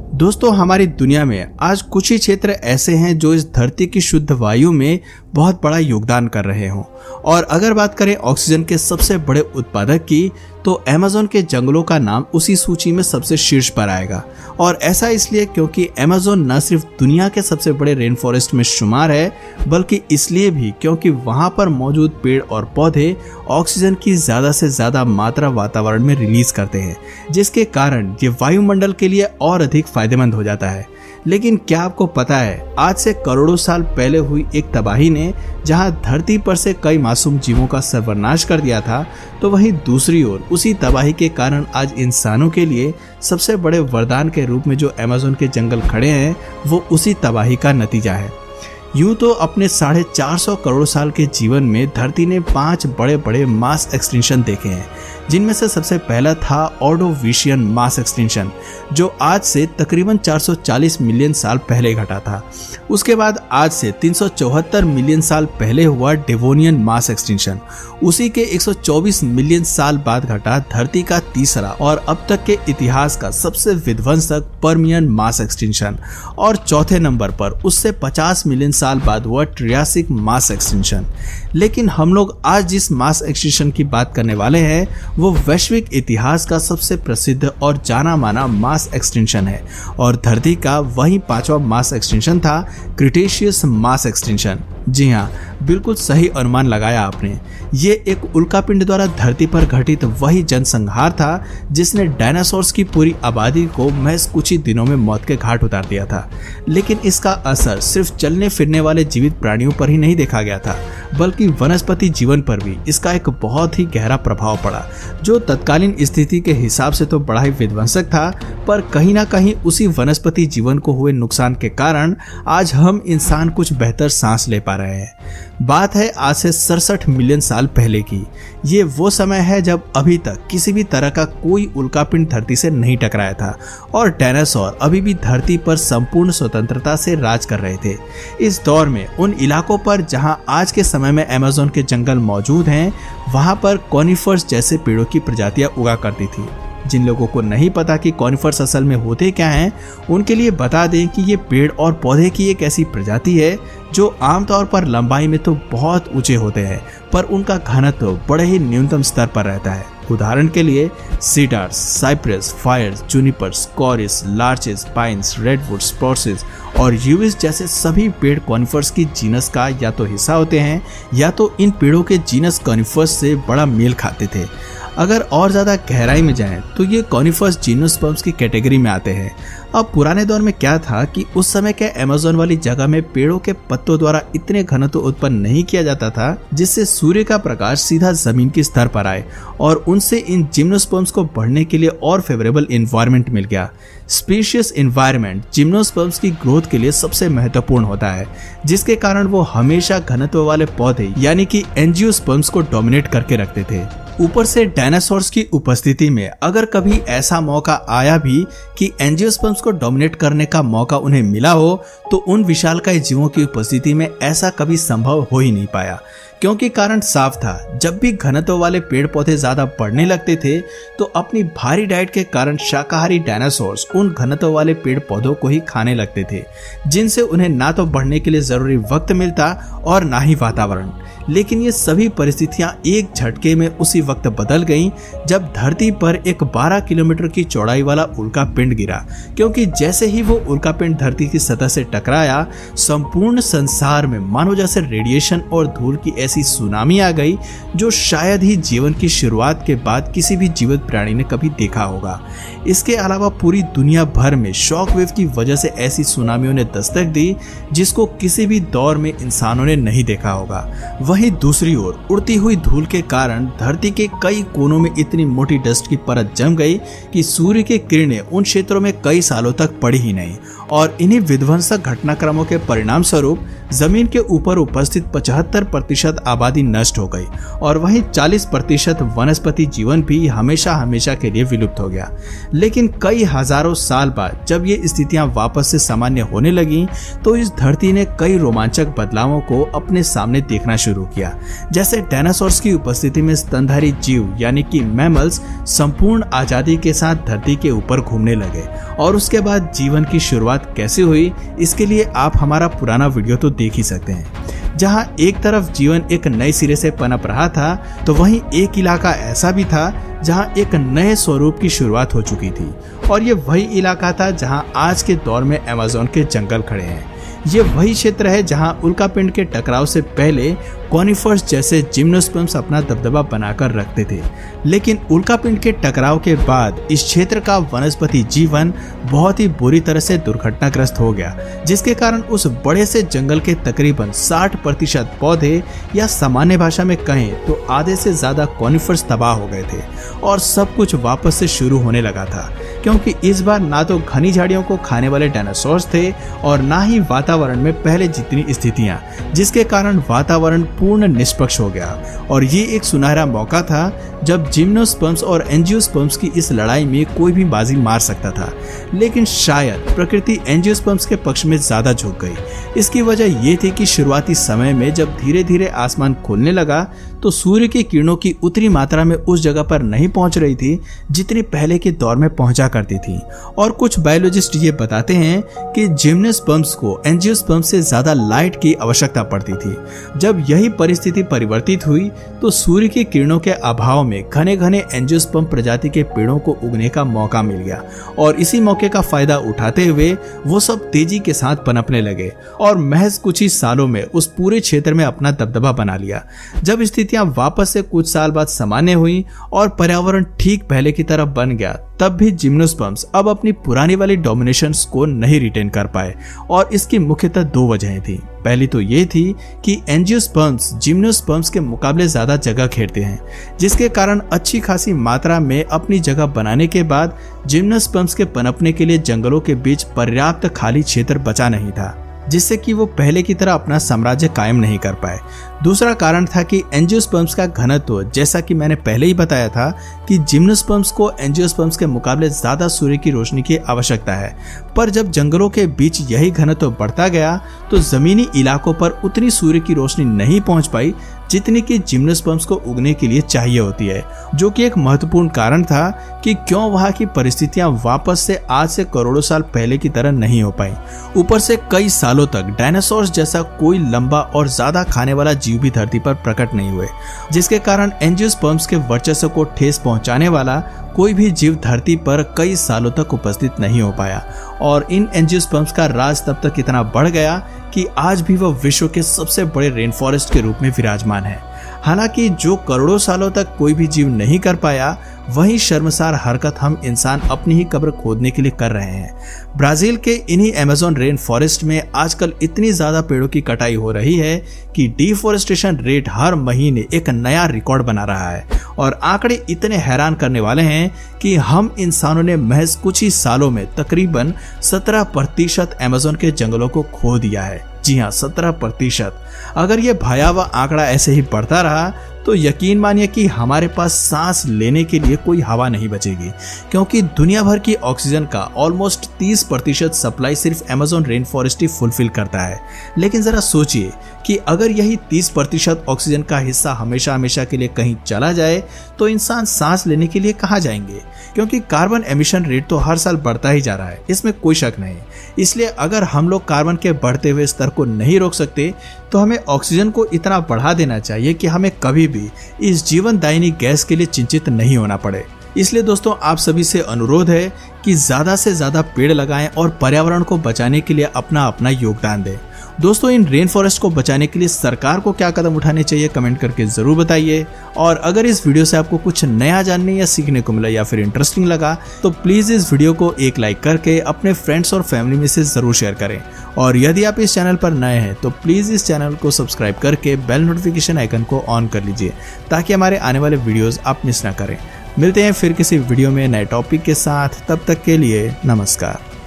दोस्तों, हमारी दुनिया में आज कुछ ही क्षेत्र ऐसे हैं जो इस धरती की शुद्ध वायु में बहुत बड़ा योगदान कर रहे हों। और अगर बात करें ऑक्सीजन के सबसे बड़े उत्पादक की, तो अमेज़न के जंगलों का नाम उसी सूची में सबसे शीर्ष पर आएगा। और ऐसा इसलिए क्योंकि अमेज़न न सिर्फ दुनिया के सबसे बड़े रेन फॉरेस्ट में शुमार है, बल्कि इसलिए भी क्योंकि वहां पर मौजूद पेड़ और पौधे ऑक्सीजन की ज्यादा से ज्यादा मात्रा वातावरण में रिलीज करते हैं, जिसके कारण ये वायुमंडल के लिए और अधिक फायदेमंद हो जाता है। लेकिन क्या आपको पता है, आज से करोड़ों साल पहले हुई एक तबाही ने जहां धरती पर से कई मासूम जीवों का सर्वनाश कर दिया था, तो वहीं दूसरी ओर उसी तबाही के कारण आज इंसानों के लिए सबसे बड़े वरदान के रूप में जो अमेज़न के जंगल खड़े हैं, वो उसी तबाही का नतीजा है। यूं तो अपने 450 करोड़ साल के जीवन में धरती ने 5 बड़े बड़े मास एक्सटिंक्शन देखे हैं, जिनमें से सबसे पहला था ऑर्डोविशियन मास एक्सटिंक्शन, जो आज से तकरीबन 440 मिलियन साल पहले घटा था। उसके बाद आज से 374 मिलियन साल पहले हुआ डेवोनियन मास एक्सटिंक्शन। उसी के 124 मिलियन साल बाद घटा धरती का तीसरा और अब तक के इतिहास का सबसे विध्वंसक पर्मियन मास एक्सटिंक्शन। और चौथे नंबर पर उससे 50 मिलियन साल बाद हुआ ट्रियासिक मास एक्सटिंक्शन। लेकिन हम लोग आज जिस मास एक्सटिंक्शन की बात करने वाले हैं, वो वैश्विक इतिहास का सबसे प्रसिद्ध और जाना माना मास एक्सटिंक्शन है। और धरती का वही 5वां मास एक्सटिंक्शन था क्रिटेशियस मास एक्सटिंक्शन। जी हाँ, बिल्कुल सही अनुमान लगाया आपने। ये एक उल्कापिंड द्वारा धरती पर घटित वही जनसंहार था जिसने डायनासोर्स की पूरी आबादी को महज कुछ ही दिनों में मौत के घाट उतार दिया था। लेकिन इसका असर सिर्फ चलने फिरने वाले जीवित प्राणियों पर ही नहीं देखा गया था, बल्कि वनस्पति जीवन पर भी इसका एक बहुत ही गहरा प्रभाव पड़ा, जो तत्कालीन स्थिति के हिसाब से तो बड़ा ही विध्वंसक था, पर कहीं ना कहीं उसी वनस्पति जीवन को हुए नुकसान के कारण आज हम इंसान कुछ बेहतर सांस ले पा रहे हैं। बात है आज से 67 मिलियन साल पहले की। ये वो समय है जब अभी तक किसी भी तरह का कोई उल्कापिंड धरती से नहीं टकराया था और डायनासोर अभी भी धरती पर संपूर्ण स्वतंत्रता से राज कर रहे थे। इस दौर में उन इलाकों पर जहां आज के समय में अमेज़न के जंगल मौजूद हैं, वहां पर कॉनिफर्स जैसे पेड़ों की प्रजातियां उगा करती थी। जिन लोगों को नहीं पता कि कॉनिफर्स असल में होते क्या हैं, उनके लिए बता दें कि ये पेड़ और पौधे की एक ऐसी प्रजाति है जो आमतौर पर लंबाई में तो बहुत ऊंचे होते हैं, पर उनका घनत्व बड़े ही न्यूनतम स्तर पर रहता है। उदाहरण के लिए cedars, cypress, firs, junipers, kauris, larches, pines, redwood, spruces और यूविस जैसे सभी पेड़ कॉनिफर्स की जीनस का या तो हिस्सा होते हैं या तो इन पेड़ों के जीनस कॉनिफर्स से बड़ा मेल खाते थे। अगर और ज्यादा गहराई में जाएं तो ये कॉनिफर्स जिम्नोस्पर्म्स की कैटेगरी में आते हैं। अब पुराने दौर में क्या था कि उस समय के अमेज़न वाली जगह में पेड़ों के पत्तों द्वारा इतने घनत्व उत्पन्न नहीं किया जाता था जिससे सूर्य का प्रकाश सीधा जमीन की स्तर पर आए, और उनसे इन जिम्नोस्पर्म्स को बढ़ने के लिए और फेवरेबल एनवायरनमेंट मिल गया। स्पेशियस एनवायरनमेंट जिम्नोस्पर्म्स की ग्रोथ के लिए सबसे महत्वपूर्ण होता है, जिसके कारण वो हमेशा घनत्व वाले पौधे यानी कि एंजियोस्पर्म्स को डोमिनेट करके रखते थे। ऊपर से डायनासोर्स की उपस्थिति में अगर कभी ऐसा मौका आया भी कि एंजियोस्पर्म्स को डोमिनेट करने का मौका उन्हें मिला हो, तो उन विशालकाय जीवों की उपस्थिति में ऐसा कभी संभव हो ही नहीं पाया, क्योंकि कारण साफ था। जब भी घनत्व वाले पेड़ पौधे ज्यादा बढ़ने लगते थे, तो अपनी भारी डाइट के कारण शाकाहारी डायनासोर्स उन घनत्व वाले पेड़ पौधों को ही खाने लगते थे, जिनसे उन्हें ना तो बढ़ने के लिए जरूरी वक्त मिलता और ना ही वातावरण। लेकिन ये सभी परिस्थितियां एक झटके में उसी वक्त बदल गईं जब धरती पर एक 12 किलोमीटर की चौड़ाई वाला उल्कापिंड गिरा, क्योंकि जैसे ही वो उल्कापिंड धरती की सतह से टकराया, संपूर्ण संसार में मानो जैसे रेडिएशन और धूल की ऐसी सुनामी आ गई जो शायद ही जीवन की शुरुआत के बाद किसी भी जीवित प्राणी ने कभी देखा होगा। इसके अलावा पूरी दुनिया भर में शॉक वेव की वजह से ऐसी सुनामियों ने दस्तक दी जिसको किसी भी दौर में इंसानों ने नहीं देखा होगा। वहीं दूसरी ओर उड़ती हुई धूल के कारण धरती के कई कोनों में इतनी मोटी डस्ट की परत जम गई कि सूर्य की किरणें उन क्षेत्रों में कई सालों तक पड़ी ही नहीं, और इन्हीं विध्वंसक घटनाक्रमों के परिणाम स्वरूप जमीन के ऊपर उपस्थित 75% आबादी नष्ट हो गई और वहीं 40% वनस्पति जीवन भी हमेशा हमेशा के लिए विलुप्त हो गया। लेकिन कई हजारों साल बाद जब ये स्थितियां वापस से सामान्य होने लगी तो इस धरती ने कई रोमांचक बदलावों को अपने सामने देखना शुरू किया। जैसे डायनासोर्स की उपस्थिति में स्तनधारी जीव यानी कि मैमल्स संपूर्ण आजादी के साथ धरती के ऊपर घूमने लगे। और उसके बाद जीवन की शुरुआत कैसे हुई, इसके लिए आप हमारा पुराना वीडियो तो देख ही सकते हैं। जहां एक तरफ जीवन एक नए सिरे से पनप रहा था तो वहीं एक इलाका ऐसा भी था जहां एक नए स्वरूप की शुरुआत हो चुकी थी। और ये वही इलाका था जहां आज के दौर में अमेज़न के जंगल खड़े हैं। ये वही क्षेत्र है जहां उल्कापिंड के टकराव से पहले कॉनिफर्स जैसे जिम्नोस्पर्म्स अपना दबदबा बनाकर रखते थे। लेकिन उल्कापिंड के टकराव के बाद इस क्षेत्र का वनस्पति जीवन बहुत ही बुरी तरह से दुर्घटनाग्रस्त हो गया, जिसके कारण उस बड़े से जंगल के तकरीबन 60% पौधे या सामान्य भाषा में कहें तो आधे से ज्यादा कॉनिफर्स तबाह हो गए थे और सब कुछ वापस से शुरू होने लगा था। क्योंकि इस बार ना तो घनी झाड़ियों को खाने वाले डायनासोर्स थे और ना ही वातावरण में पहले जितनी स्थितियां, जिसके कारण वातावरण पूर्ण निष्पक्ष हो गया। और ये एक सुनहरा मौका था जब जिम्नोस्पर्म्स और एंजियोस्पर्म्स की इस लड़ाई में कोई भी बाजी मार सकता था। लेकिन शायद प्रकृति एंजियोस्पर्म्स के पक्ष में ज्यादा झुक गई। इसकी वजह ये थी कि शुरुआती समय में जब धीरे धीरे आसमान खुलने लगा तो सूर्य की किरणों की उतनी मात्रा में उस जगह पर नहीं पहुंच रही थी जितनी पहले के दौर में पहुंचा करती थी। और कुछ बायोलॉजिस्ट ये बताते हैं कि जिम्नोस्पर्म्स को एंजियोस्पर्म्स से ज्यादा लाइट की आवश्यकता पड़ती थी। जब यही परिस्थिति परिवर्तित हुई तो सूर्य की किरणों के अभाव में घने घने एंजियोस्पर्म प्रजाति के पेड़ों को उगने का मौका मिल गया और इसी मौके का फायदा उठाते हुए वो सब तेजी के साथ पनपने लगे और महज कुछ ही सालों में उस पूरे क्षेत्र में अपना दबदबा बना लिया। जब स्थितियां वापस से कुछ साल बाद सामान्य हुई और पर्यावरण ठीक पहले की तरफ बन गया, तब भी जिम्नोस्पर्म्स अब अपनी पुरानी वाली डोमिनेशंस को नहीं रिटेन कर पाए और इसकी मुख्यतः दो वजहें थी। पहली तो ये थी कि एंजियोस्पर्म्स जिम्नोस्पर्म्स के मुकाबले ज्यादा जगह घेरते हैं, जिसके कारण अच्छी खासी मात्रा में अपनी जगह बनाने के बाद जिम्नोस्पर्म्स के पनपने के लिए जंगलों के बीच पर्याप्त खाली क्षेत्र बचा नहीं था, जिससे कि वो पहले की तरह अपना साम्राज्य कायम नहीं कर पाए। दूसरा कारण था कि एंजियोस्पर्म्स का घनत्व, जैसा कि मैंने पहले ही बताया था कि जिम्नोस्पर्म्स को एंजियोस्पर्म्स के मुकाबले ज्यादा सूर्य की रोशनी की आवश्यकता है। पर जब जंगलों के बीच यही घनत्व बढ़ता गया तो जमीनी इलाकों पर उतनी सूर्य की रोशनी नहीं पहुंच पाई जितनी कि जिम्नोस्पर्म्स को उगने के लिए चाहिए होती है, जो कि एक महत्वपूर्ण कारण था कि क्यों वहां की परिस्थितियां वापस से आज से करोड़ों साल पहले की तरह नहीं हो पाई। ऊपर से कई सालों तक डायनासोर्स जैसा कोई लंबा और ज्यादा खाने वाला जीव भी धरती पर प्रकट नहीं हुए, जिसके कारण एंजियोस्पर्म्स के वर्चस्व को ठेस पहुंचाने वाला कोई भी जीव धरती पर कई सालों तक उपस्थित नहीं हो पाया। और इन एंजियोस्पर्म्स का राज तब तक इतना बढ़ गया कि आज भी वह विश्व के सबसे बड़े रेन फॉरेस्ट के रूप में विराजमान है। हालांकि जो करोड़ों सालों तक कोई भी जीव नहीं कर पाया, वही शर्मसार हरकत हम इंसान अपनी ही कब्र खोदने के लिए कर रहे हैं। ब्राजील के इन्हीं अमेज़न रेन फॉरेस्ट में आजकल इतनी ज्यादा पेड़ों की कटाई हो रही है कि डिफॉरेस्टेशन रेट हर महीने एक नया रिकॉर्ड बना रहा है और आंकड़े इतने हैरान करने वाले हैं कि हम इंसानों ने महज कुछ ही सालों में तकरीबन 17% अमेज़न के जंगलों को खो दिया है। जी हाँ, 17%। अगर ये भयावह आंकड़ा ऐसे ही बढ़ता रहा तो यकीन मानिए कि हमारे पास सांस लेने के लिए कोई हवा नहीं बचेगी, क्योंकि दुनिया भर की ऑक्सीजन का ऑलमोस्ट 30% सप्लाई सिर्फ अमेज़न रेन फॉरेस्ट ही फुलफिल करता है। लेकिन जरा सोचिए कि अगर यही 30% ऑक्सीजन का हिस्सा हमेशा हमेशा के लिए कहीं चला जाए तो इंसान सांस लेने के लिए कहाँ जाएंगे, क्योंकि कार्बन एमिशन रेट तो हर साल बढ़ता ही जा रहा है, इसमें कोई शक नहीं। इसलिए अगर हम लोग कार्बन के बढ़ते हुए स्तर को नहीं रोक सकते तो हमें ऑक्सीजन को इतना बढ़ा देना चाहिए कि हमें कभी भी इस जीवनदायिनी गैस के लिए चिंतित नहीं होना पड़े। इसलिए दोस्तों, आप सभी से अनुरोध है कि ज्यादा से ज्यादा पेड़ लगाएं और पर्यावरण को बचाने के लिए अपना अपना योगदान दें। दोस्तों, इन रेन फॉरेस्ट को बचाने के लिए सरकार को क्या कदम उठाने चाहिए कमेंट करके जरूर बताइए। और अगर इस वीडियो से आपको कुछ नया जानने या सीखने को मिला या फिर इंटरेस्टिंग लगा तो प्लीज इस वीडियो को एक लाइक करके अपने फ्रेंड्स और फैमिली में से जरूर शेयर करें। और यदि आप इस चैनल पर नए हैं तो प्लीज इस चैनल को सब्सक्राइब करके बेल नोटिफिकेशन आइकन को ऑन कर लीजिए ताकि हमारे आने वाले वीडियोस आप मिस ना करें। मिलते हैं फिर किसी वीडियो में नए टॉपिक के साथ, तब तक के लिए नमस्कार।